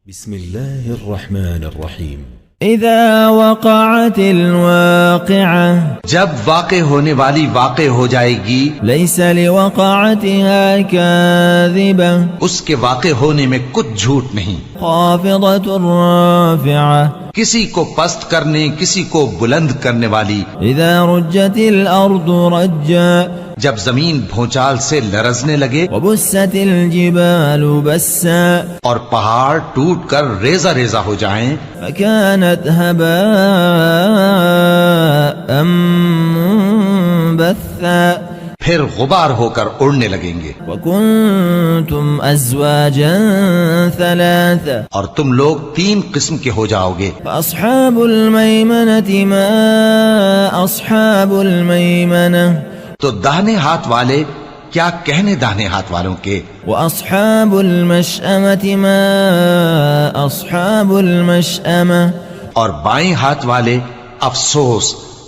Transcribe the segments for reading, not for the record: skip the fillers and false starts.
بسم الله الرحمن الرحيم. اذا وقعت الواقعة، جب واقع ہونے والی واقع ہو جائے گی، ليس لوقعتها كاذبة، اس کے واقع ہونے میں کچھ جھوٹ نہیں، خافضة رافعة، کسی کو پست کرنے کسی کو بلند کرنے والی، اذا رجت الارض رجا، جب زمین بھونچال سے لرزنے لگے وبست الجبال بسا، اور پہاڑ ٹوٹ کر ریزہ ریزہ ہو جائیں فكانت هباء منبثا، پھر غبار ہو کر اڑنے لگیں گے، وكنتم ازواجا ثلاثا، اور تم لوگ 3 قسم کے ہو جاؤ گے۔ فاصحاب الميمنة ما اصحاب الميمنة، تو داہنے ہاتھ والے کیا کہنے داہنے ہاتھ والوں کے، واصحاب المشأمة ما اصحاب المشأمة، اور بائیں ہاتھ والے افسوس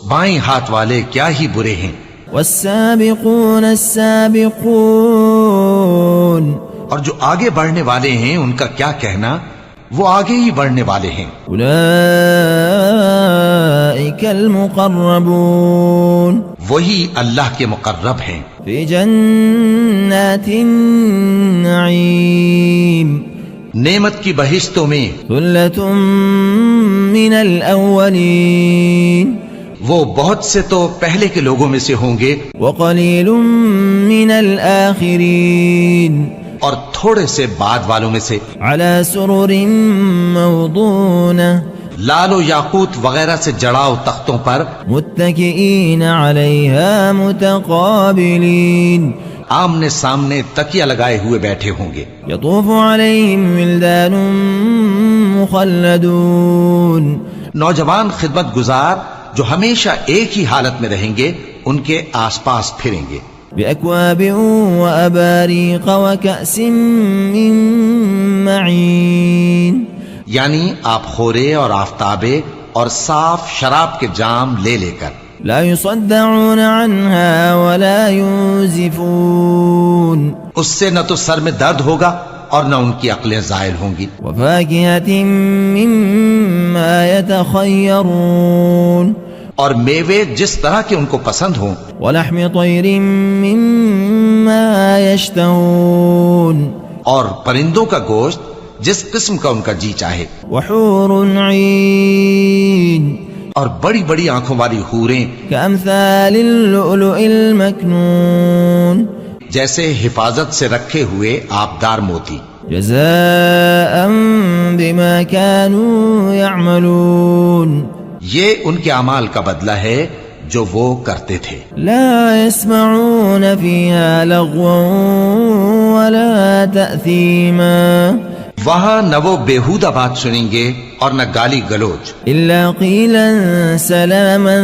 بائیں ہاتھ والے کیا ہی برے ہیں، والسابقون السابقون، اور جو آگے بڑھنے والے ہیں ان کا کیا کہنا، وہ آگے ہی بڑھنے والے ہیں، اولئک المقربون، وہی اللہ کے مقرب ہیں، فی جنات النعیم، نعمت کی بہشتوں میں، ثلۃ من الاولین، وہ بہت سے تو پہلے کے لوگوں میں سے ہوں گے، وقلیل من الآخرین، اور تھوڑے سے بعد والوں میں سے، علی سرر موضونہ، لال و یاقوت وغیرہ سے جڑاؤ تختوں پر، متکئین علیہا متقابلین، آمنے سامنے تکیہ لگائے ہوئے بیٹھے ہوں گے، یطوف علیہم ولدان مخلدون، نوجوان خدمت گزار جو ہمیشہ ایک ہی حالت میں رہیں گے ان کے آس پاس پھریں گے، بأکواب وأباریق وکأس من معین، یعنی آپ خورے اور آفتابے اور صاف شراب کے جام لے لے کر، لا يصدعون عنها ولا ينزفون، اس سے نہ تو سر میں درد ہوگا اور نہ ان کی عقلیں زائل ہوں گی، وفاكهة مما يتخيرون، اور میوے جس طرح کے ان کو پسند ہوں، ولحم طير مما يشتهون، اور پرندوں کا گوشت جس قسم کا ان کا جی چاہے، وحور عين اور بڑی بڑی آنکھوں والی حوریں كأمثال اللؤلؤ المكنون، جیسے حفاظت سے رکھے ہوئے آبدار موتی، جزاء بما كانوا يعملون، یہ ان کے اعمال کا بدلہ ہے جو وہ کرتے تھے، لا يسمعون فيها لغوا ولا تأثيما، وہاں نہ وہ بیہودہ بات سنیں گے اور نہ گالی گلوچ، إلا قيلا سلاما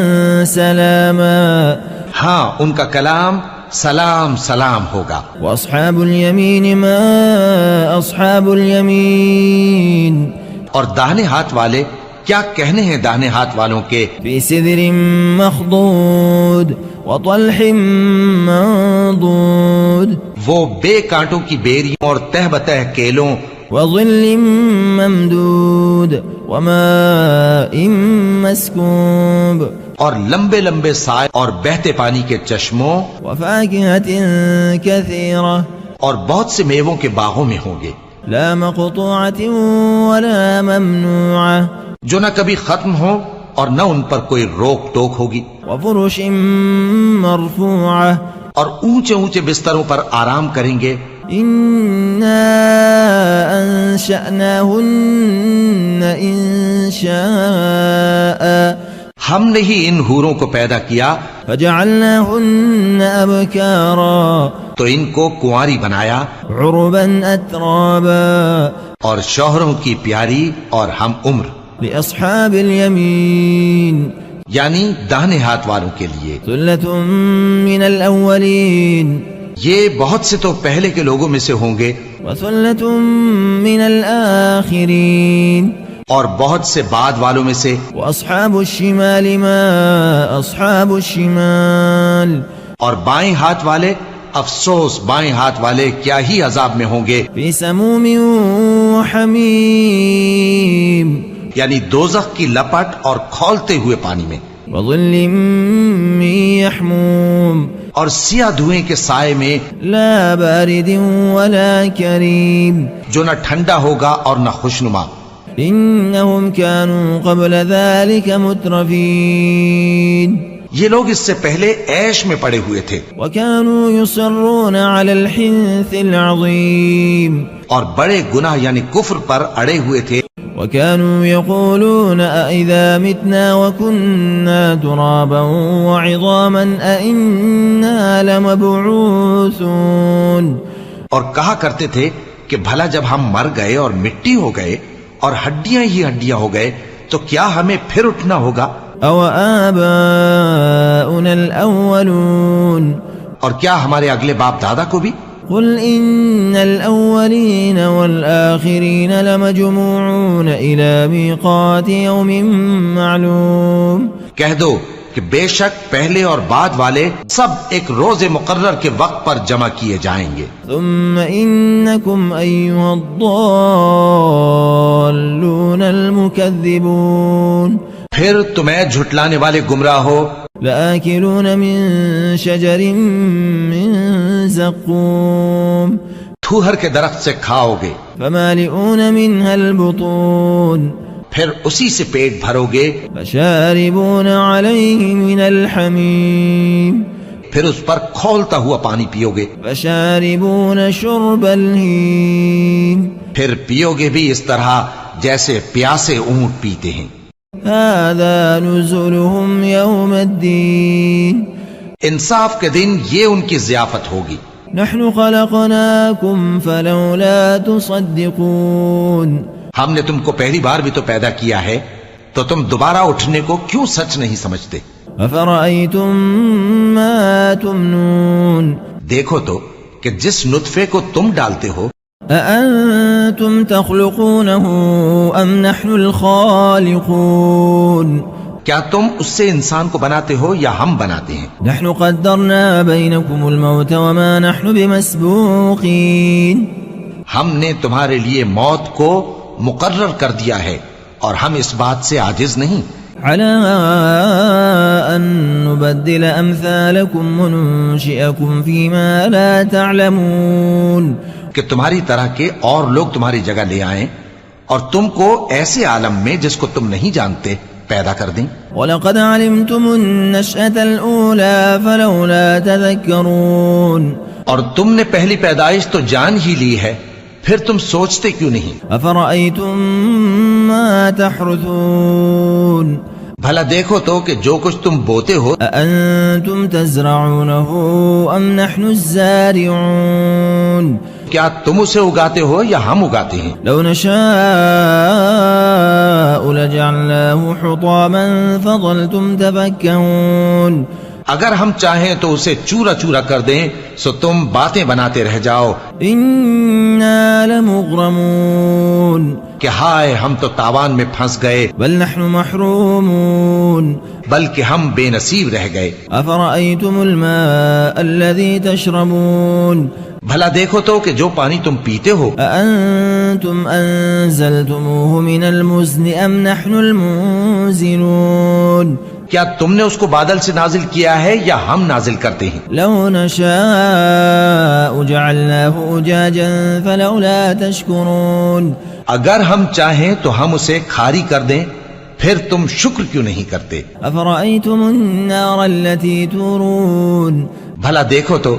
سلاما، ہاں ان کا کلام سلام سلام ہوگا، وأصحاب اليمين ما أصحاب اليمين، اور داہنے ہاتھ والے کیا کہنے ہیں داہنے ہاتھ والوں کے، في سدر مخضود وطلح منضود، وہ بے کانٹوں کی بیریوں اور تہ بتہ کیلوں، وظل ممدود وماء مسكوب، اور لمبے لمبے سائے اور بہتے پانی کے چشموں، وفاكهة كثيرة، اور بہت سے میووں کے باغوں میں ہوں گے، لا مقطوعة ولا ممنوعة، جو نہ کبھی ختم ہو اور نہ ان پر کوئی روک ٹوک ہوگی، وفرش مرفوعة، اور اونچے اونچے بستروں پر آرام کریں گے، إنا أنشأناهن إنشاء، ہم نے ہی ان حوروں کو پیدا کیا فجعلناهن أبكارا، تو ان کو کنواری بنایا، عربا أترابا، اور شوہروں کی پیاری اور ہم عمر، لأصحاب اليمين، یعنی داہنے ہاتھ والوں کے لیے، ثلة من الأولين، یہ بہت سے تو پہلے کے لوگوں میں سے ہوں گے، وثلة من الآخرين، اور بہت سے بعد والوں میں سے، وأصحاب الشمال ما أصحاب الشمال، اور بائیں ہاتھ والے افسوس بائیں ہاتھ والے کیا ہی عذاب میں ہوں گے. في سموم وحميم یعنی دوزخ کی لپٹ اور کھولتے ہوئے پانی میں، وظل من يحموم اور سیاہ دھوئیں کے سائے میں، لا بارد ولا كريم جو نہ ٹھنڈا ہوگا اور نہ خوشنما. إنهم كانوا قبل ذلك مترفين یہ لوگ اس سے پہلے عیش میں پڑے ہوئے تھے وكانوا يصرون على الحنث العظيم اور بڑے گناہ یعنی کفر پر اڑے ہوئے تھے. وكانوا يقولون أئذا متنا وكنا ترابا وعظاما أئنا لمبعوثون اور کہا کرتے تھے کہ بھلا جب ہم مر گئے اور مٹی ہو گئے اور ہڈیاں ہی ہڈیاں ہو گئے تو کیا ہمیں پھر اٹھنا ہوگا؟ أو آباؤنا الأولون اور کیا ہمارے اگلے باپ دادا کو بھی؟ قل إن الأولين والآخرين لمجموعون إلى ميقات يوم معلوم. کہہ دو کہ بے شک پہلے اور بعد والے سب ایک روز مقرر کے وقت پر جمع کیے جائیں گے. ثم إنكم أيها الضالون المكذبون پھر تمہیں جھٹلانے والے گمراہ ہو، لآكلون من شجر من زقوم تھوہر کے درخت سے کھاؤ گے، فمالئون منها البطون پھر اسی سے پیٹ بھرو گے، فشاربون عليه من الحميم پھر اس پر کھولتا ہوا پانی پیو گے، فشاربون شرب الهيم پھر پیو گے بھی اس طرح جیسے پیاسے اونٹ پیتے ہیں. هذا نزلهم يوم الدين انصاف کے دن یہ ان کی ضیافت ہوگی. نحن خلقناكم فلولا تصدقون ہم نے تم کو پہلی بار بھی تو پیدا کیا ہے تو تم دوبارہ اٹھنے کو کیوں سچ نہیں سمجھتے؟ أفرأيتم ما تمنون دیکھو تو کہ جس نطفے کو تم ڈالتے ہو، أأنتم تخلقونه أم نحن الخالقون کیا تم اس سے انسان کو بناتے ہو یا ہم بناتے ہیں؟ نحن قدرنا بينكم الموت وما نحن بمسبوقين ہم نے تمہارے لیے موت کو مقرر کر دیا ہے اور ہم اس بات سے عاجز نہیں. على أن نبدل أمثالكم وننشئكم فيما لا تعلمون کہ تمہاری طرح کے اور لوگ تمہاری جگہ لے آئیں اور تم کو ایسے عالم میں جس کو تم نہیں جانتے پیدا کر دیں. وَلَقَدْ عَلِمْتُمُ النَّشْأَةَ الْأُولَى فَلَوْلَا تَذَكَّرُونَ اور تم نے پہلی پیدائش تو جان ہی لی ہے، پھر تم سوچتے کیوں نہیں؟ أَفَرَأَيْتُم مَّا تَحْرُثُونَ بھلا دیکھو تو کہ جو کچھ تم بوتے ہو، أَأَنتُمْ تَزْرَعُونَهُ أَمْ نَحْنُ الزَّارِعُونَ کیا تم اسے اگاتے ہو یا ہم اگاتے ہیں؟ لو نشاء لجعلناه حطاما فظلتم تفكهون اگر ہم چاہیں تو اسے چورا چورا کر دیں سو تم باتیں بناتے رہ جاؤ. إنا لمغرمون کہ ہائے ہم تو تاوان میں پھنس گئے، بل نحن محرومون بلکہ ہم بے نصیب رہ گئے. أفرأيتم الماء الذي تشربون بھلا دیکھو تو کہ جو پانی تم پیتے ہو، أأنتم أنزلتموه من المزن أم نحن المنزلون کیا تم نے اس کو بادل سے نازل کیا ہے یا ہم نازل کرتے ہیں؟ لو نشاء جعلناه أجاجا فلولا تشكرون اگر ہم چاہیں تو ہم اسے کھاری کر دیں، پھر تم شکر کیوں نہیں کرتے؟ أفرأيتم النار التي تورون بھلا دیکھو تو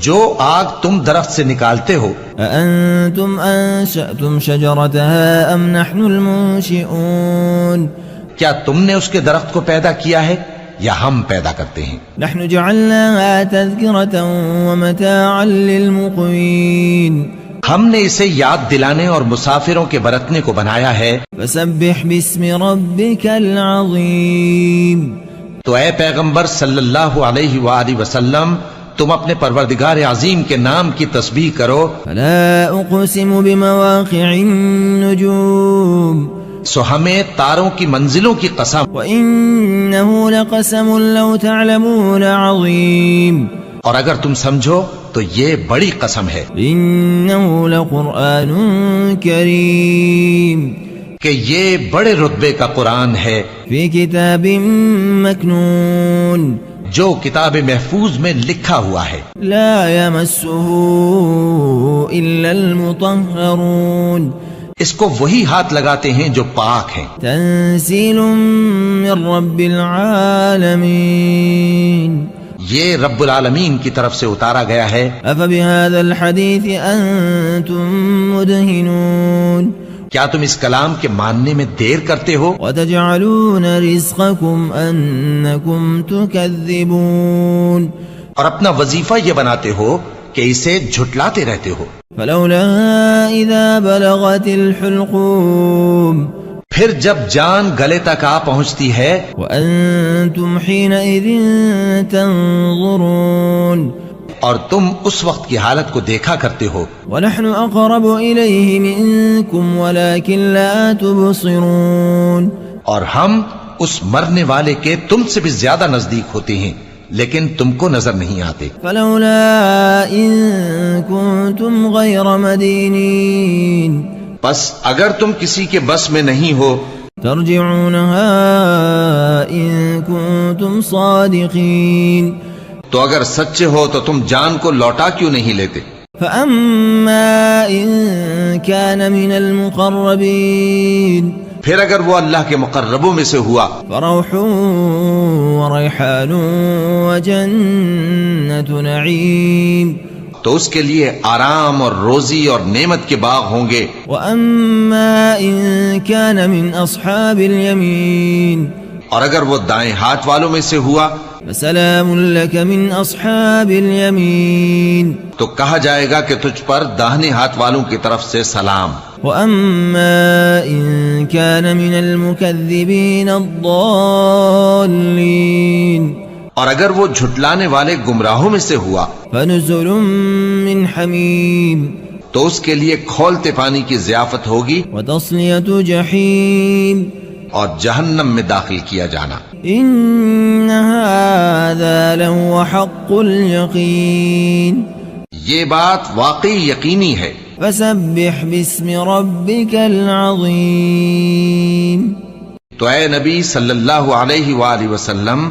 جو آگ تم درخت سے نکالتے ہو، أأنتم أنشأتم شجرتها أم نحن المنشئون کیا تم نے اس کے درخت کو پیدا کیا ہے یا ہم پیدا کرتے ہیں؟ نحن جعلناها تذكرة ومتاعا للمقوين ہم نے اسے یاد دلانے اور مسافروں کے برتنے کو بنایا ہے. فسبح باسم ربك العظيم تو اے پیغمبر صلی اللہ علیہ وآلہ وسلم تم اپنے پروردگار عظیم کے نام کی تسبیح کرو. فلا أقسم بمواقع النجوم سو ہمیں تاروں کی منزلوں کی قسم، وإنه لقسم لو تعلمون عظيم اور اگر تم سمجھو تو یہ بڑی قسم ہے إنه لقرآن كريم کہ یہ بڑے رتبے کا قرآن ہے في كتاب مكنون جو کتاب محفوظ میں لکھا ہوا ہے لا يمسه إلا المطهرون اس کو وہی ہاتھ لگاتے ہیں جو پاک ہیں تنزيل من رب العالمين یہ رب العالمین کی طرف سے اتارا گیا ہے أفبهذا الحديث أنتم مدهنون کیا تم اس کلام کے ماننے میں دیر کرتے ہو وتجعلون رزقكم أنكم تكذبون اور اپنا وظیفہ یہ بناتے ہو کہ اسے جھٹلاتے رہتے ہو فلولا إذا بلغت الحلقوم پھر جب جان گلے تک آ پہنچتی ہے وأنتم حينئذ تنظرون اور تم اس وقت کی حالت کو دیکھا کرتے ہو ونحن أقرب إليه منكم ولكن لا تبصرون اور ہم اس مرنے والے کے تم سے بھی زیادہ نزدیک ہوتے ہیں لیکن تم کو نظر نہیں آتے فلولا إن كنتم غير مدينين بس اگر تم کسی کے بس میں نہیں ہو ترجعونها إن كنتم صادقين تو اگر سچے ہو تو تم جان کو لوٹا کیوں نہیں لیتے فأما إن كان من المقربين پھر اگر وہ اللہ کے مقربوں میں سے ہوا فروح وريحان وجنة نعيم تو اس کے لیے آرام اور روزی اور نعمت کے باغ ہوں گے وأما إن كان من أصحاب اليمين اور اگر وہ دائیں ہاتھ والوں میں سے ہوا فسلام لك من أصحاب اليمين تو کہا جائے گا کہ تجھ پر داہنے ہاتھ والوں کی طرف سے سلام وأما إن كان من المكذبين الضالين اور اگر وہ جھٹلانے والے گمراہوں میں سے ہوا فنزل من حميم تو اس کے لیے کھولتے پانی کی ضیافت ہوگی وتصلية جحيم اور جہنم میں داخل کیا جانا إن هذا لهو حق اليقين یہ بات واقعی یقینی ہے فسبح باسم ربك العظيم تو اے نبی صلی اللہ علیہ وآلہ وسلم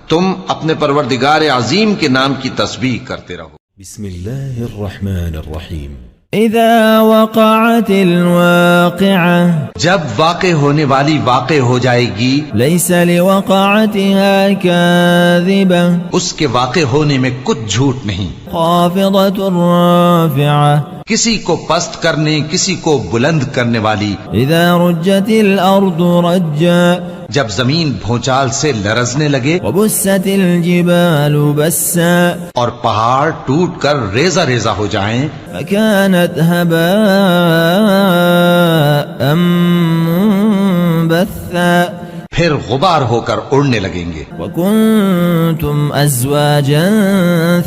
تم اپنے پروردگار عظیم کے نام کی تسبیح کرتے رہو بسم الله الرحمن الرحيم إذا وقعت الواقعة جب واقع ہونے والی واقع ہو جائے گی ليس لوقعتها كاذبة اس کے واقع ہونے میں کچھ جھوٹ نہیں خافضة رافعة کسی کو پست کرنے کسی کو بلند کرنے والی إذا رجت الأرض رجا جب زمین بھونچال سے لرزنے لگے وبست الجبال بسا اور پہاڑ ٹوٹ کر ریزہ ریزہ ہو جائیں فكانت هباء منبثا پھر غبار ہو کر اڑنے لگیں گے وكنتم أزواجا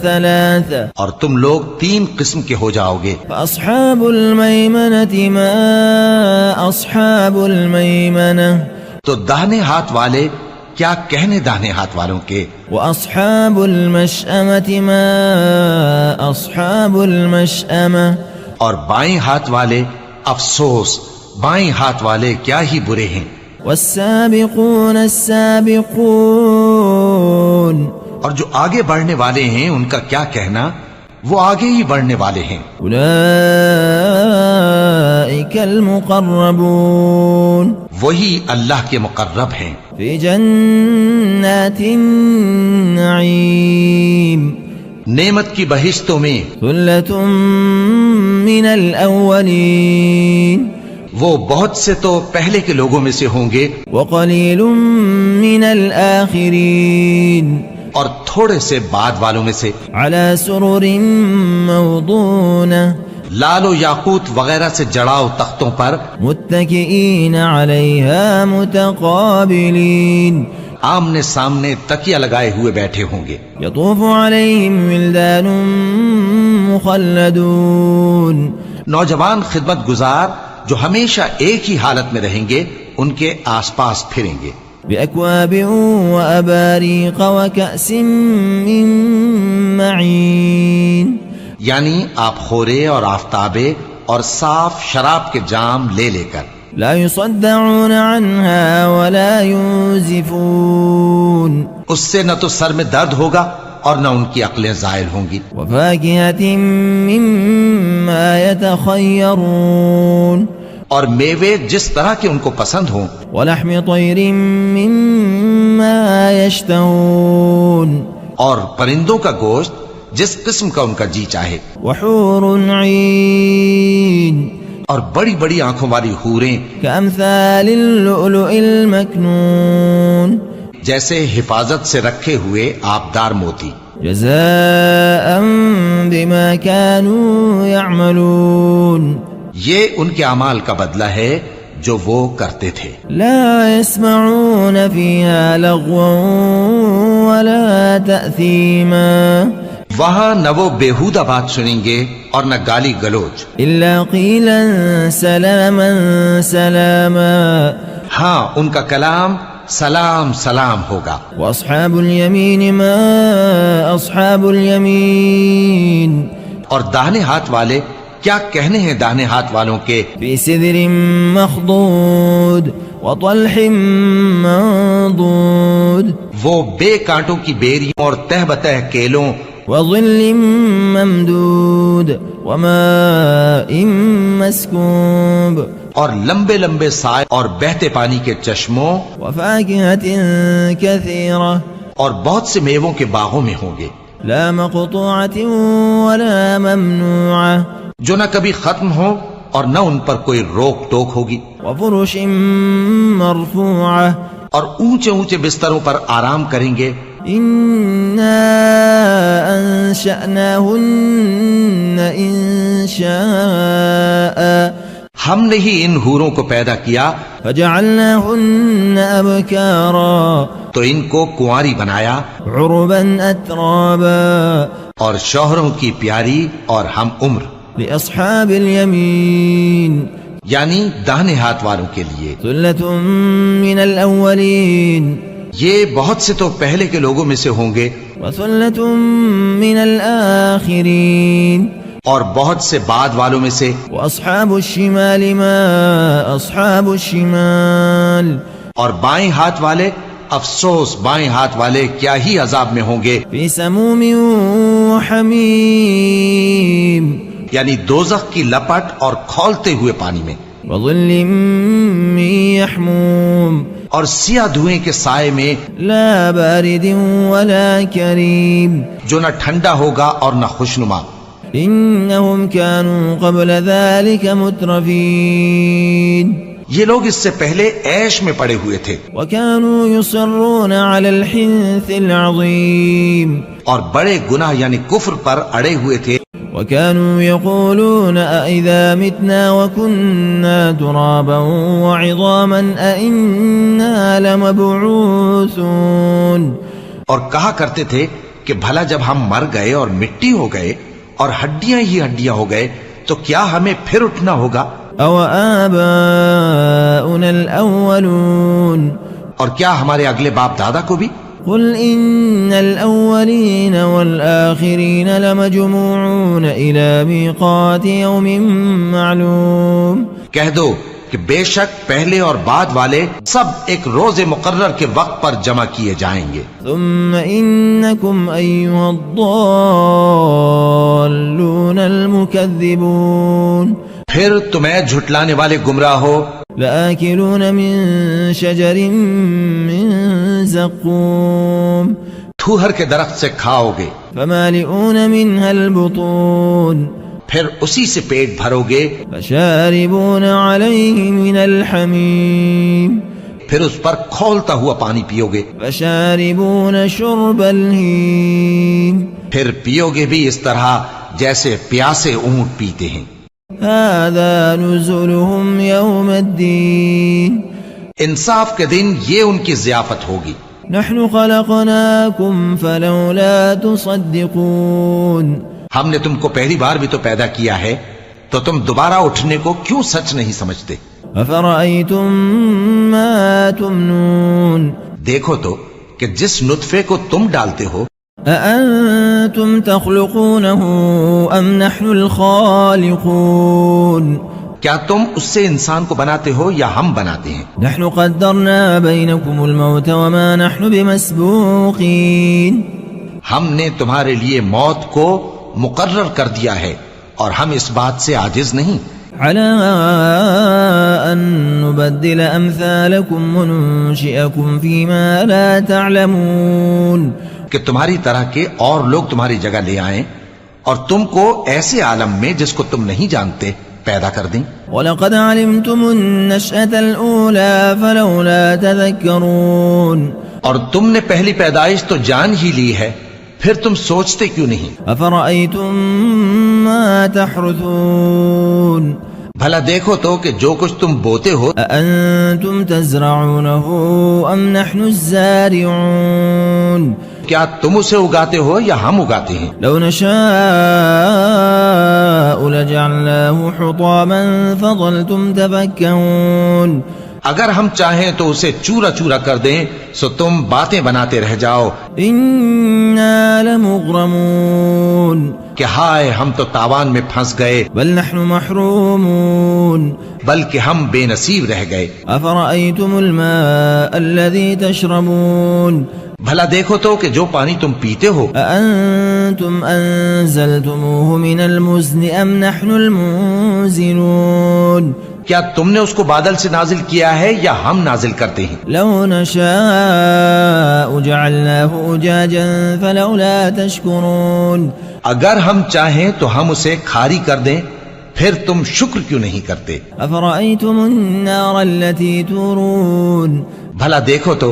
ثلاثة اور تم لوگ 3 قسم کے ہو جاؤ گے فأصحاب الميمنة ما أصحاب الميمنة تو داہنے ہاتھ والے کیا کہنے داہنے ہاتھ والوں کے وأصحاب المشأمة ما أصحاب المشأمة اور بائیں ہاتھ والے افسوس بائیں ہاتھ والے کیا ہی برے ہیں والسابقون السابقون اور جو آگے بڑھنے والے ہیں ان کا کیا کہنا وہ آگے ہی بڑھنے والے ہیں أولئك المقربون وہی اللہ کے مقرب ہیں في جنات النعيم نعمت کی بہشتوں میں ثلة من الأولين وہ بہت سے تو پہلے کے لوگوں میں سے ہوں گے وقليل من الآخرين اور تھوڑے سے بعد والوں میں سے على سرر موضونة لال و یاقوت وغیرہ سے جڑاؤ تختوں پر متكئين عليها متقابلين آمنے سامنے تکیہ لگائے ہوئے بیٹھے ہوں گے يطوف عليهم ولدان مخلدون نوجوان خدمت گزار جو ہمیشہ ایک ہی حالت میں رہیں گے ان کے آس پاس پھریں گے بأكواب وأباريق وكأس من معين یعنی آپ خورے اور آفتابے اور صاف شراب کے جام لے لے کر لا يصدعون عنها ولا ينزفون اس سے نہ تو سر میں درد ہوگا اور نہ ان کی عقلیں زائل ہوں گی. وفاكهة مما يتخيرون اور میوے جس طرح کے ان کو پسند ہوں. ولحم طير مما يشتهون اور پرندوں کا گوشت جس قسم کا ان کا جی چاہے. وحور عين اور بڑی بڑی آنکھوں والی حوریں كأمثال اللؤلؤ المكنون جیسے حفاظت سے رکھے ہوئے آبدار موتی. جزاء بما كانوا يعملون یہ ان کے اعمال کا بدلہ ہے جو وہ کرتے تھے. لا يسمعون فيها لغوا ولا تأثيما وہاں نہ وہ بیہودہ بات سنیں گے اور نہ گالی گلوچ. إلا قيلا سلاما سلاما ہاں ان کا کلام سلام سلام ہوگا. وأصحاب اليمين ما أصحاب اليمين اور داہنے ہاتھ والے کیا کہنے ہیں داہنے ہاتھ والوں کے. في سدر مخضود وطلح منضود وہ بے کانٹوں کی بیریوں اور تہ بتہ کیلوں وظل ممدود وماء مسكوب اور لمبے لمبے سائے اور بہتے پانی کے چشموں وفاكهة كثيرة اور بہت سے میووں کے باغوں میں ہوں گے. لا مقطوعة ولا ممنوعة جو نہ کبھی ختم ہو اور نہ ان پر کوئی روک ٹوک ہوگی. وفرش مرفوعة اور اونچے اونچے بستروں پر آرام کریں گے. إنا أنشأناهن إنشاء ہم نے ہی ان حوروں کو پیدا کیا فجعلناهن أبكارا تو ان کو کنواری بنایا عربا أترابا اور شوہروں کی پیاری اور ہم عمر. لأصحاب اليمين یعنی داہنے ہاتھ والوں کے لیے. ثلة من الأولين یہ بہت سے تو پہلے کے لوگوں میں سے ہوں گے وثلة من الآخرين اور بہت سے بعد والوں میں سے. وأصحاب الشمال ما أصحاب الشمال اور بائیں ہاتھ والے افسوس بائیں ہاتھ والے کیا ہی عذاب میں ہوں گے. في سموم وحميم یعنی دوزخ کی لپٹ اور کھولتے ہوئے پانی میں. وظل من يحموم اور سیاہ دھوئیں کے سائے میں لا بارد ولا كريم جو نہ ٹھنڈا ہوگا اور نہ خوشنما. إنهم كانوا قبل ذلك مترفين یہ لوگ اس سے پہلے عیش میں پڑے ہوئے تھے وكانوا يصرون على الحنث العظيم اور بڑے گناہ یعنی کفر پر اڑے ہوئے تھے. وكانوا يقولون أئذا متنا وكنا ترابا وعظاما أئنا لمبعوثون اور کہا کرتے تھے کہ بھلا جب ہم مر گئے اور مٹی ہو گئے اور ہڈیاں ہی ہڈیاں ہو گئے تو کیا ہمیں پھر اٹھنا ہوگا. أو آباؤنا الأولون اور کیا ہمارے اگلے باپ دادا کو بھی. قل إن الأولين والآخرين لمجموعون إلى ميقات يوم معلوم کہہ دو کہ بے شک پہلے اور بعد والے سب ایک روز مقرر کے وقت پر جمع کیے جائیں گے. ثم إنكم أيها الضالون المكذبون پھر تمہیں جھٹلانے والے گمراہ ہو لآكلون من شجر من زقوم تھوہر کے درخت سے کھاؤ گے فمالئون منها البطون پھر اسی سے پیٹ بھرو گے فشاربون عليه من الحميم پھر اس پر کھولتا ہوا پانی پیو گے فشاربون شرب الهيم پھر پیو گے بھی اس طرح جیسے پیاسے اونٹ پیتے ہیں. هذا نزلهم يوم الدين انصاف کے دن یہ ان کی ضیافت ہوگی. نحن خلقناكم فلولا تصدقون ہم نے تم کو پہلی بار بھی تو پیدا کیا ہے تو تم دوبارہ اٹھنے کو کیوں سچ نہیں سمجھتے. أفرأيتم ما تمنون دیکھو تو کہ جس نطفے کو تم ڈالتے ہو أأنتم تخلقونه أم نحن الخالقون کیا تم اس سے انسان کو بناتے ہو یا ہم بناتے ہیں؟ نحن قدرنا بينكم الموت وما نحن بمسبوقين ہم نے تمہارے لیے موت کو مقرر کر دیا ہے اور ہم اس بات سے عاجز نہیں على أن نبدل أمثالكم وننشئكم فيما لا تعلمون کہ تمہاری طرح کے اور لوگ تمہاری جگہ لے آئیں اور تم کو ایسے عالم میں جس کو تم نہیں جانتے پیدا کر دیں. وَلَقَدْ عَلِمْتُمُ النَّشْأَةَ الْأُولَى فَلَوْلَا تَذَكَّرُونَ اور تم نے پہلی پیدائش تو جان ہی لی ہے پھر تم سوچتے کیوں نہیں؟ أَفَرَأَيْتُم مَّا تَحْرُثُونَ بھلا دیکھو تو کہ جو کچھ تم بوتے ہو أَأَنتُمْ تَزْرَعُونَهُ أَمْ نَحْنُ الزَّارِعُونَ کیا تم اسے اگاتے ہو یا ہم اگاتے ہیں؟ لو نشاء لجعلناه حطاما فظلتم تفكهون اگر ہم چاہیں تو اسے چورا چورا کر دیں سو تم باتیں بناتے رہ جاؤ. إنا لمغرمون کہ ہائے ہم تو تاوان میں پھنس گئے بل نحن محرومون بلکہ ہم بے نصیب رہ گئے. أفرأيتم الماء الذي تشربون بھلا دیکھو تو کہ جو پانی تم پیتے ہو أأنتم أنزلتموه من المزن أم نحن المنزلون کیا تم نے اس کو بادل سے نازل کیا ہے یا ہم نازل کرتے ہیں؟ لو نشاء جعلناه أجاجا فلولا تشكرون اگر ہم چاہیں تو ہم اسے کھاری کر دیں پھر تم شکر کیوں نہیں کرتے؟ أفرأيتم النار التي تورون بھلا دیکھو تو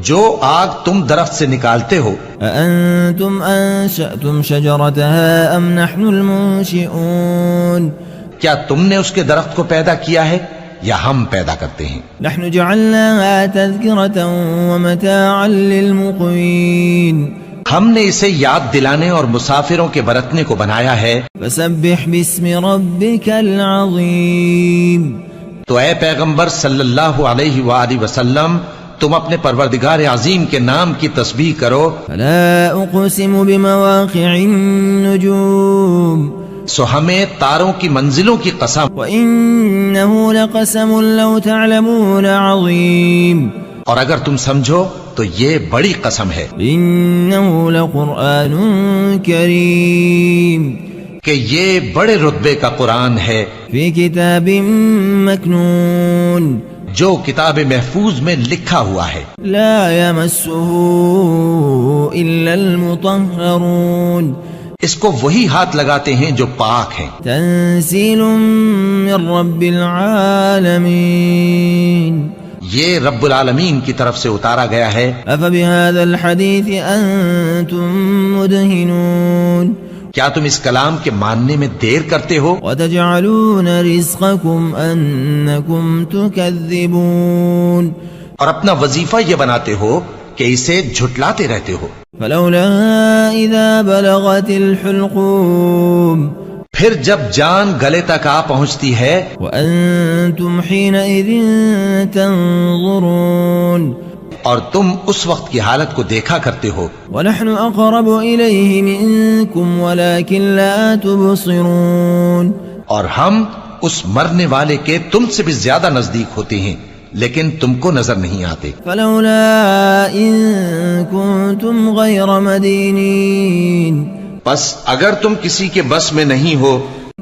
جو آگ تم درخت سے نکالتے ہو أأنتم أنشأتم شجرتها أم نحن المنشئون کیا تم نے اس کے درخت کو پیدا کیا ہے یا ہم پیدا کرتے ہیں؟ نحن جعلناها تذكرة ومتاعا للمقوين ہم نے اسے یاد دلانے اور مسافروں کے برتنے کو بنایا ہے. فسبح باسم ربك العظيم تو اے پیغمبر صلی اللہ علیہ وآلہ وسلم تم اپنے پروردگار عظیم کے نام کی تسبیح کرو. فلا أقسم بمواقع النجوم سو ہمیں تاروں کی منزلوں کی قسم وإنه لقسم لو تعلمون عظيم اور اگر تم سمجھو تو یہ بڑی قسم ہے إنه لقرآن كريم کہ یہ بڑے رتبے کا قرآن ہے في كتاب مكنون جو کتاب محفوظ میں لکھا ہوا ہے. لا يمسه إلا المطهرون اس کو وہی ہاتھ لگاتے ہیں جو پاک ہیں. تنزيل من رب العالمين یہ رب العالمین کی طرف سے اتارا گیا ہے. أفبهذا الحديث أنتم مدهنون کیا تم اس کلام کے ماننے میں دیر کرتے ہو؟ وتجعلون رزقكم أنكم تكذبون اور اپنا وظیفہ یہ بناتے ہو کہ اسے جھٹلاتے رہتے ہو. فلولا إذا بلغت الحلقوم پھر جب جان گلے تک آ پہنچتی ہے وأنتم حينئذ تنظرون اور تم اس وقت کی حالت کو دیکھا کرتے ہو. ونحن أقرب إليه منكم ولكن لا تبصرون اور ہم اس مرنے والے کے تم سے بھی زیادہ نزدیک ہوتے ہیں لیکن تم کو نظر نہیں آتے. فلولا إن كنتم غير مدينين بس اگر تم کسی کے بس میں نہیں ہو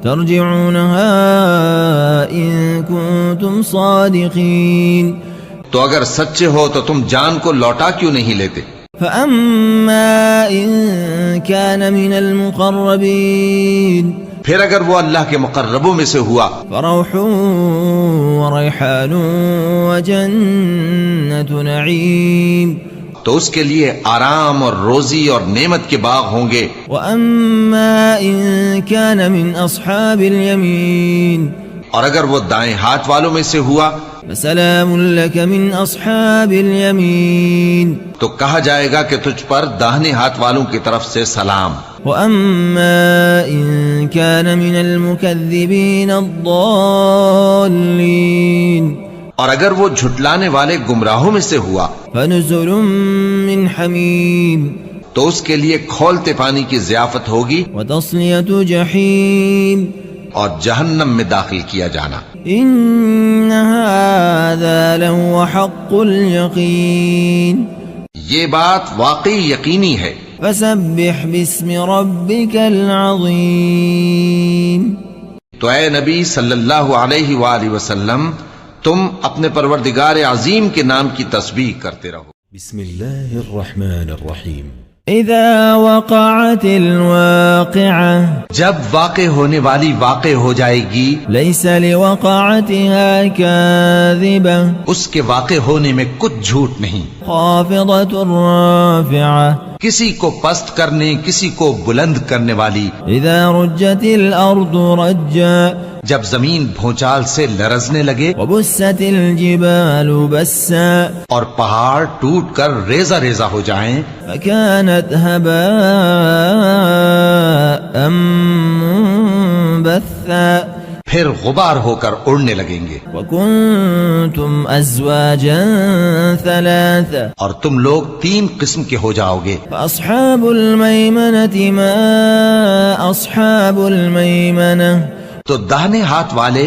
ترجعونها إن كنتم صادقين تو اگر سچے ہو تو تم جان کو لوٹا کیوں نہیں لیتے؟ فأما إن كان من المقربين پھر اگر وہ اللہ کے مقربوں میں سے ہوا فروح وريحان وجنة نعيم تو اس کے لیے آرام اور روزی اور نعمت کے باغ ہوں گے. وأما إن كان من أصحاب اليمين اور اگر وہ دائیں ہاتھ والوں میں سے ہوا فسلام لك من أصحاب اليمين تو کہا جائے گا کہ تجھ پر داہنے ہاتھ والوں کی طرف سے سلام. وأما إن كان من المكذبين الضالين اور اگر وہ جھٹلانے والے گمراہوں میں سے ہوا فنزل من حمیم تو اس کے لیے کھولتے پانی کی ضیافت ہوگی وتصلیۃ جحیم اور جہنم میں داخل کیا جانا. ان هذا لهو حق اليقین یہ بات واقعی یقینی ہے. فسبح باسم ربک العظیم تو اے نبی صلی اللہ علیہ وآلہ وسلم تم اپنے پروردگار عظیم کے نام کی تسبیح کرتے رہو. بسم الله الرحمن الرحيم. اذا وقعت الواقعة جب واقع ہونے والی واقع ہو جائے گی ليس لوقعتها كاذبة اس کے واقع ہونے میں کچھ جھوٹ نہیں. خافضة رافعة کسی کو پست کرنے کسی کو بلند کرنے والی. اذا رجت الارض رجا جب زمین بھونچال سے لرزنے لگے وبست الجبال بسا اور پہاڑ ٹوٹ کر ریزہ ریزہ ہو جائیں فكانت هباء منبثا پھر غبار ہو کر اڑنے لگیں گے. وكنتم ازواجا ثلاثا اور تم لوگ 3 قسم کے ہو جاؤ گے. فاصحاب الميمنة ما اصحاب الميمنة تو داہنے ہاتھ والے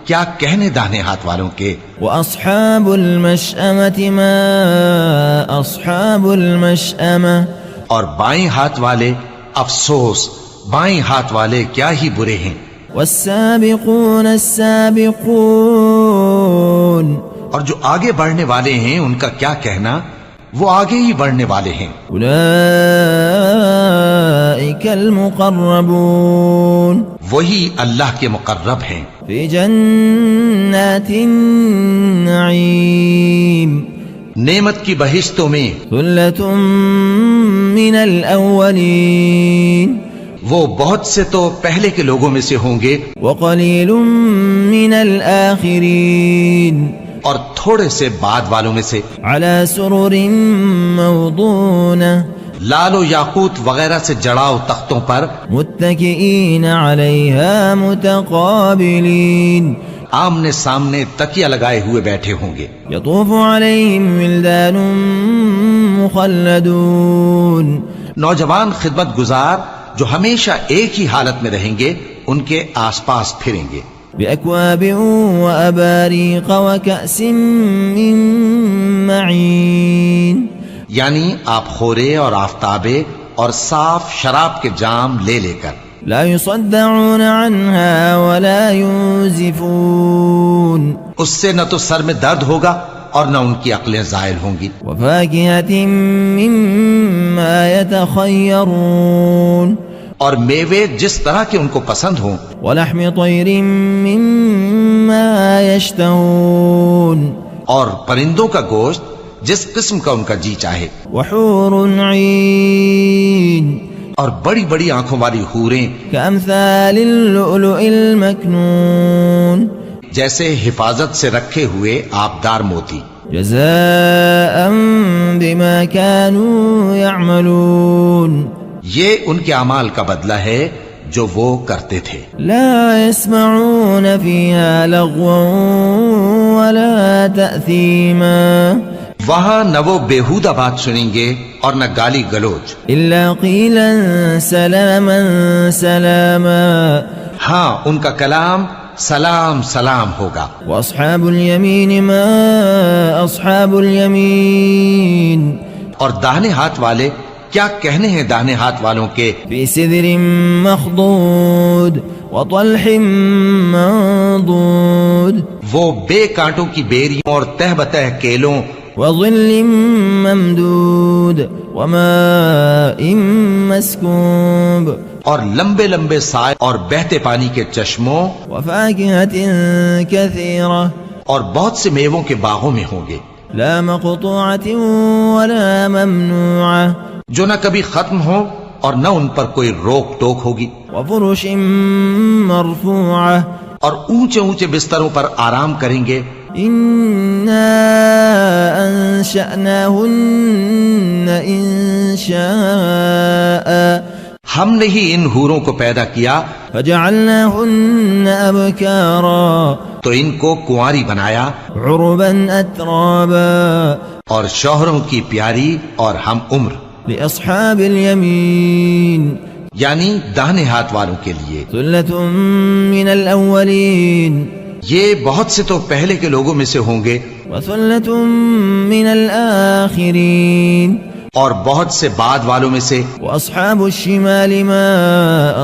کیا کہنے داہنے ہاتھ والوں کے. واصحاب المشأمة ما اصحاب المشأمة اور بائیں ہاتھ والے افسوس بائیں ہاتھ والے کیا ہی برے ہیں. والسابقون السابقون اور جو آگے بڑھنے والے ہیں ان کا کیا کہنا وہ آگے ہی بڑھنے والے ہیں. اولئک المقربون وہی اللہ کے مقرب ہیں. فی جنات النعیم نعمت کی بہشتوں میں. ثلۃ من الاولین وہ بہت سے تو پہلے کے لوگوں میں سے ہوں گے وقلیل من الآخرین اور تھوڑے سے بعد والوں میں سے. علی سرر موضونہ لال و یاقوت وغیرہ سے جڑاؤ تختوں پر متکئین علیہا متقابلین آمنے سامنے تکیہ لگائے ہوئے بیٹھے ہوں گے. یطوف علیہم ولدان مخلدون نوجوان خدمت گزار جو ہمیشہ ایک ہی حالت میں رہیں گے ان کے آس پاس پھریں گے. بأكواب وأباريق وكأس من معين یعنی آپ خورے اور آفتابے اور صاف شراب کے جام لے لے کر. لا يصدعون عنها ولا ينزفون اس سے نہ تو سر میں درد ہوگا اور نہ ان کی عقلیں زائل ہوں گی. وفاكهة مما يتخيرون اور میوے جس طرح کے ان کو پسند ہوں. ولحم طير مما يشتهون اور پرندوں کا گوشت جس قسم کا ان کا جی چاہے. وحور عين اور بڑی بڑی آنکھوں والی حوریں كأمثال اللؤلؤ المكنون جیسے حفاظت سے رکھے ہوئے آبدار موتی. جزاء بما كانوا يعملون یہ ان کے اعمال کا بدلہ ہے جو وہ کرتے تھے. لا يسمعون فيها لغوا ولا تأثيما وہاں نہ وہ بیہودہ بات سنیں گے اور نہ گالی گلوچ. إلا قيلا سلاما سلاما ہاں ان کا کلام سلام سلام ہوگا. وأصحاب اليمين ما أصحاب اليمين اور داہنے ہاتھ والے کیا کہنے ہیں داہنے ہاتھ والوں کے. في سدر مخضود وطلح منضود وہ بے کانٹوں کی بیریوں اور تہ بتہ کیلوں وظل ممدود وماء مسكوب اور لمبے لمبے سائے اور بہتے پانی کے چشموں وفاكهة كثيرة اور بہت سے میووں کے باغوں میں ہوں گے. لا مقطوعة ولا ممنوعة جو نہ کبھی ختم ہو اور نہ ان پر کوئی روک ٹوک ہوگی. وفرش مرفوعة اور اونچے اونچے بستروں پر آرام کریں گے. إنا أنشأناهن إنشاء ہم نے ہی ان حوروں کو پیدا کیا فجعلناهن أبكارا تو ان کو کنواری بنایا عربا أترابا اور شوہروں کی پیاری اور ہم عمر. لأصحاب اليمين یعنی داہنے ہاتھ والوں کے لیے. ثلة من الأولين یہ بہت سے تو پہلے کے لوگوں میں سے ہوں گے وثلة من الآخرين اور بہت سے بعد والوں میں سے. وأصحاب الشمال ما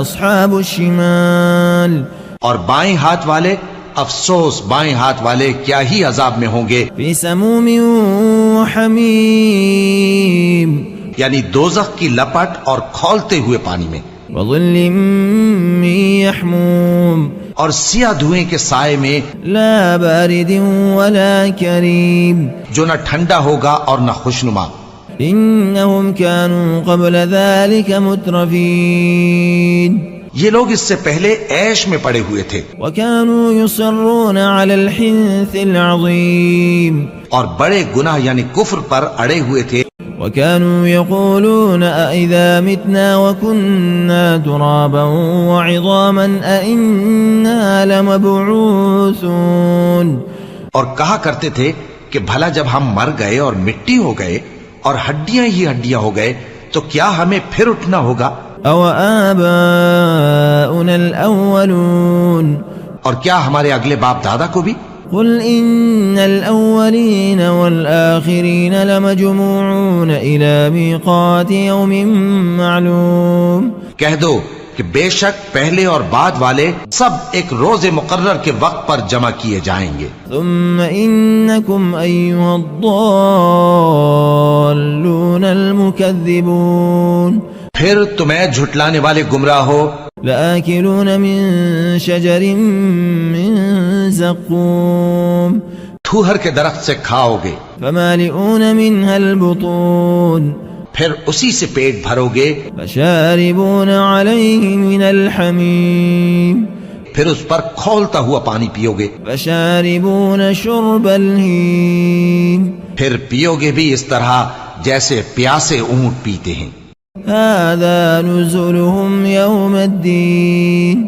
أصحاب الشمال اور بائیں ہاتھ والے، افسوس بائیں ہاتھ والے کیا ہی عذاب میں ہوں گے. في سموم وحميم یعنی دوزخ کی لپٹ اور کھولتے ہوئے پانی میں، وظل من يحموم اور سیاہ دھوئیں کے سائے میں، لا بارد ولا كريم جو نہ ٹھنڈا ہوگا اور نہ خوشنما. إنهم كانوا قبل ذلك مترفين یہ لوگ اس سے پہلے عیش میں پڑے ہوئے تھے وكانوا يصرون على الحنث العظيم اور بڑے گناہ یعنی کفر پر اڑے ہوئے تھے. وكانوا يقولون أئذا متنا وكنا ترابا وعظاما أئنا لمبعوثون اور کہا کرتے تھے کہ بھلا جب ہم مر گئے اور مٹی ہو گئے اور ہڈیاں ہی ہڈیاں ہو گئے تو کیا ہمیں پھر اٹھنا ہوگا. أو آباؤنا الأولون اور کیا ہمارے اگلے باپ دادا کو بھی. قل إن الأولين والآخرين لمجموعون إلى ميقات يوم معلوم کہہ دو کہ بے شک پہلے اور بعد والے سب ایک روز مقرر کے وقت پر جمع کیے جائیں گے. ثم إنكم أيها الضالون المكذبون پھر تمہیں جھٹلانے والے گمراہ ہو لآكلون من شجر من زقوم تھوہر کے درخت سے کھاؤ گے فمالئون منها البطون پھر اسی سے پیٹ بھرو گے فشاربون عليه من الحميم پھر اس پر کھولتا ہوا پانی پیو گے فشاربون شرب الهيم پھر پیو گے بھی اس طرح جیسے پیاسے اونٹ پیتے ہیں. هذا نزلهم يوم الدين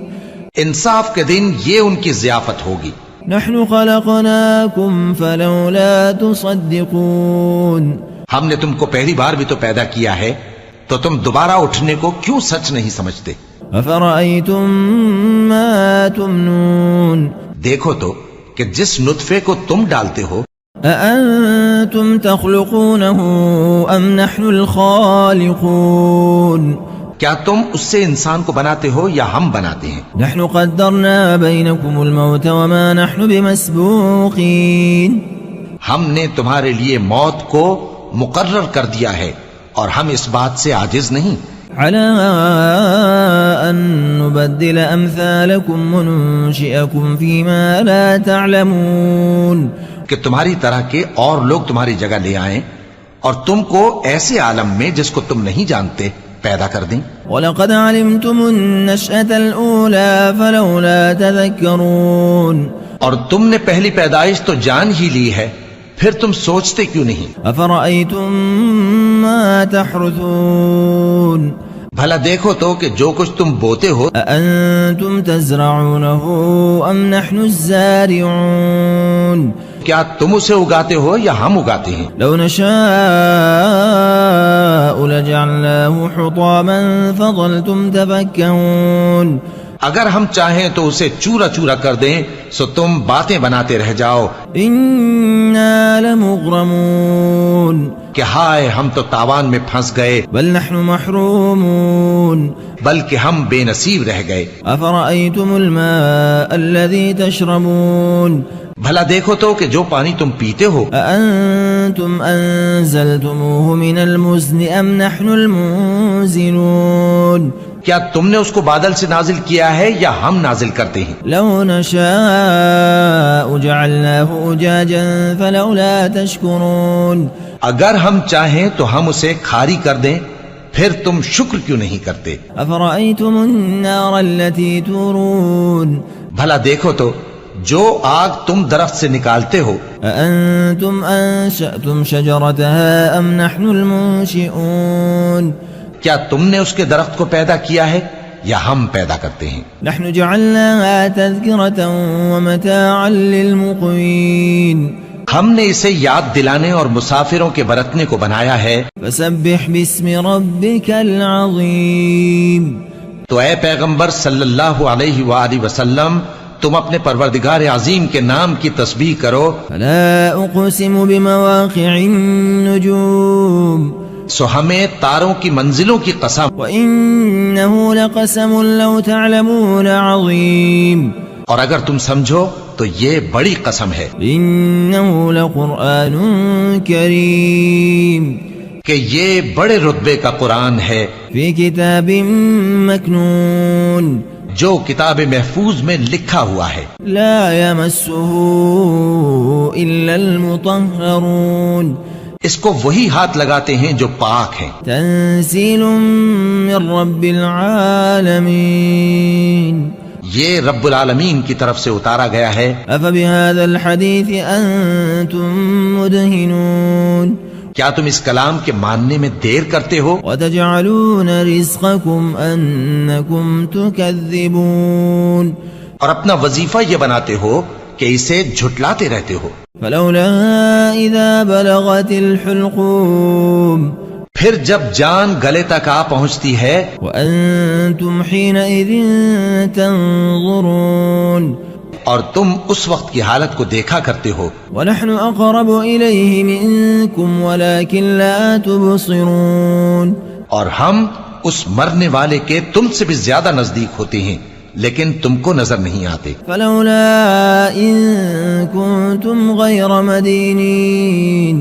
انصاف کے دن یہ ان کی ضیافت ہوگی. نحن خلقناكم فلولا تصدقون ہم نے تم کو پہلی بار بھی تو پیدا کیا ہے تو تم دوبارہ اٹھنے کو کیوں سچ نہیں سمجھتے. أفرأيتم ما تمنون دیکھو تو کہ جس نطفے کو تم ڈالتے ہو أأنتم تخلقونه أم نحن الخالقون کیا تم اس سے انسان کو بناتے ہو یا ہم بناتے ہیں. نحن قدرنا بينكم الموت وما نحن بمسبوقين ہم نے تمہارے لیے موت کو مقرر کر دیا ہے اور ہم اس بات سے عاجز نہیں. على أن نبدل أمثالكم وننشئكم فيما لا تعلمون کہ تمہاری طرح کے اور لوگ تمہاری جگہ لے آئیں اور تم کو ایسے عالم میں جس کو تم نہیں جانتے پیدا کر دیں. وَلَقَدْ عَلِمْتُمُ النَّشْأَةَ الْأُولَى فَلَوْلَا تَذَكَّرُونَ اور تم نے پہلی پیدائش تو جان ہی لی ہے پھر تم سوچتے کیوں نہیں. أَفَرَأَيْتُم مَّا تَحْرُثُونَ بھلا دیکھو تو کہ جو کچھ تم بوتے ہو أَأَنتُمْ تَزْرَعُونَهُ أَمْ نَحْنُ الزَّارِعُونَ کیا تم اسے اگاتے ہو یا ہم اگاتے ہیں. لو نشاء لجعلناه حطاما فظلتم تفكهون اگر ہم چاہیں تو اسے چورا چورا کر دیں سو تم باتیں بناتے رہ جاؤ إنا لمغرمون کہ ہائے ہم تو تاوان میں پھنس گئے بل نحن محرومون بلکہ ہم بے نصیب رہ گئے. أفرأيتم الماء الذي تشربون بھلا دیکھو تو کہ جو پانی تم پیتے ہو أأنتم أنزلتموه من المزن أم نحن المنزلون کیا تم نے اس کو بادل سے نازل کیا ہے یا ہم نازل کرتے ہیں. لو نشاء جعلناه أجاجا فلولا تشكرون اگر ہم چاہیں تو ہم اسے کھاری کر دیں پھر تم شکر کیوں نہیں کرتے. أفرأيتم النار التي تورون بھلا دیکھو تو جو آگ تم درخت سے نکالتے ہو أأنتم أنشأتم شجرتها أم نحن المنشئون کیا تم نے اس کے درخت کو پیدا کیا ہے یا ہم پیدا کرتے ہیں. نحن جعلناها تذكرة ومتاعا للمقوين ہم نے اسے یاد دلانے اور مسافروں کے برتنے کو بنایا ہے. فسبح باسم ربك العظیم. تو اے پیغمبر صلی اللہ علیہ وآلہ وسلم تم اپنے پروردگار عظیم کے نام کی تسبیح کرو. فلا اقسم بمواقع النجوم. سو ہمیں تاروں کی منزلوں کی قسم. وإنه لقسم لو تعلمون عظیم. اور اگر تم سمجھو تو یہ بڑی قسم ہے إنه لقرآن کریم. کہ یہ بڑے رتبے کا قرآن ہے فی کتاب مکنون. جو کتاب محفوظ میں لکھا ہوا ہے. لا يمسه إلا المطهرون. اس کو وہی ہاتھ لگاتے ہیں جو پاک ہیں. تنزیل من رب العالمین. یہ رب العالمین کی طرف سے اتارا گیا ہے. افبهذا الحدیث انتم مدہنون. کیا تم اس کلام کے ماننے میں دیر کرتے ہو؟ وتجعلون رزقكم انکم تکذبون. اور اپنا وظیفہ یہ بناتے ہو کہ اسے جھٹلاتے رہتے ہو. فلولا اذا بلغت الحلقوم. پھر جب جان گلے تک آ پہنچتی ہے وانتم حينئذ تنظرون. اور تم اس وقت کی حالت کو دیکھا کرتے ہو. ونحن اقرب الیہ منکم ولکن لا تبصرون. اور ہم اس مرنے والے کے تم سے بھی زیادہ نزدیک ہوتے ہیں لیکن تم کو نظر نہیں آتے. فلولا ان کنتم غیر مدینین.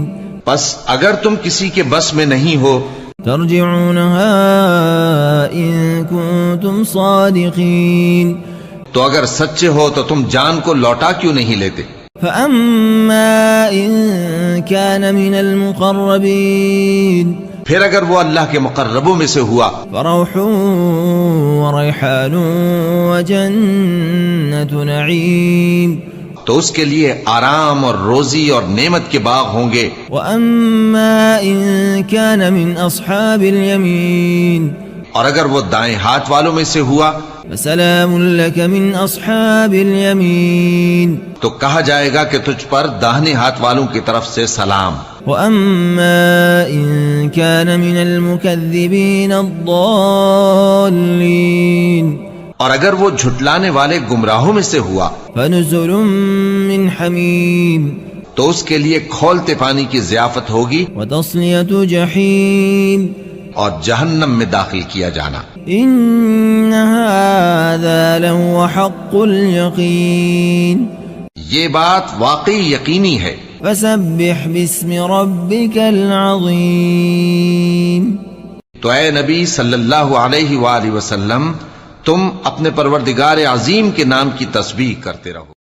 پس اگر تم کسی کے بس میں نہیں ہو ترجعونها ان کنتم صادقین. تو اگر سچے ہو تو تم جان کو لوٹا کیوں نہیں لیتے؟ فاما ان كان من المقربین. پھر اگر وہ اللہ کے مقربوں میں سے ہوا فروح وريحان وجنة نعیم. تو اس کے لیے آرام اور روزی اور نعمت کے باغ ہوں گے. واما ان كان من اصحاب الیمین. اور اگر وہ دائیں ہاتھ والوں میں سے ہوا فسلام لك من اصحاب الیمین. تو کہا جائے گا کہ تجھ پر داہنے ہاتھ والوں کی طرف سے سلام. واما ان كان من المكذبین الضالین. اور اگر وہ جھٹلانے والے گمراہوں میں سے ہوا فنزل من حمیم. تو اس کے لیے کھولتے پانی کی ضیافت ہوگی وتصلیۃ جحیم. اور جہنم میں داخل کیا جانا. ان هذا لهو حق اليقین. یہ بات واقعی یقینی ہے. فسبح باسم ربك العظیم. تو اے نبی صلی اللہ علیہ وآلہ وسلم تم اپنے پروردگار عظیم کے نام کی تسبیح کرتے رہو.